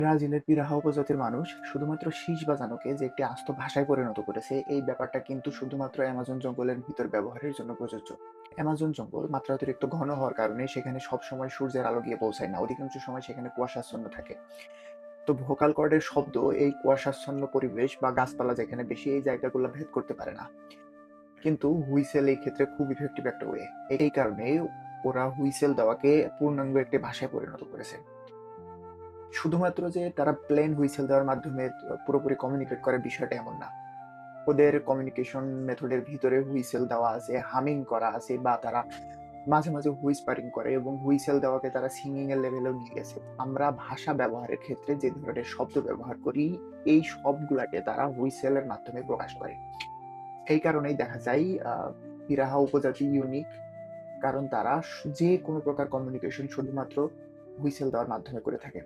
ব্রাজিলের পিরাহা উপজাতির মানুষ শুধুমাত্র শীষ বাজানোকে যে একটি আস্ত ভাষায় পরিণত করেছে, এই ব্যাপারটা কিন্তু শুধুমাত্র অ্যামাজন জঙ্গলের ভিতর ব্যবহারের জন্য প্রযোজ্য। অ্যামাজন জঙ্গল মাত্রাতিরিক্ত ঘন হওয়ার কারণে সেখানে সবসময় সূর্যের আলো গিয়ে পৌঁছায় না, অধিকাংশ সময় সেখানে কুয়াশাচ্ছন্ন থাকে। তো ভোকাল কর্ডের শব্দ এই কুয়াশাচ্ছন্ন পরিবেশ বা গাছপালা যেখানে বেশি, এই জায়গাগুলো ভেদ করতে পারে না। কিন্তু হুইসেল এই ক্ষেত্রে খুব ইফেক্টিভ একটা ওয়ে। এই কারণে ওরা হুইসেল দেওয়াকে পূর্ণাঙ্গ একটি ভাষায় পরিণত করেছে। শুধুমাত্র যে তারা প্লেন হুইসেল দেওয়ার মাধ্যমে পুরোপুরি কমিউনিকেট করে, বিষয়টা এমন না। ওদের কমিউনিকেশন মেথডের ভিতরে হুইসেল দেওয়া আছে, হামিং করা আছে, বা তারা মাঝে মাঝে হুইসপারিং করে এবং হুইসেল দেওয়াকে তারা সিঙ্গিং এর লেভেলেও নিয়ে গেছে। আমরা ভাষা ব্যবহারের ক্ষেত্রে যে ধরনের শব্দ ব্যবহার করি, এই সবগুলাকে তারা হুইসেলের মাধ্যমে প্রকাশ করে। এই কারণেই দেখা যায় পিরাহা উপজাতি ইউনিক, কারণ তারা যে কোনো প্রকার কমিউনিকেশন শুধুমাত্র হুইসেল দেওয়ার মাধ্যমে করে থাকে।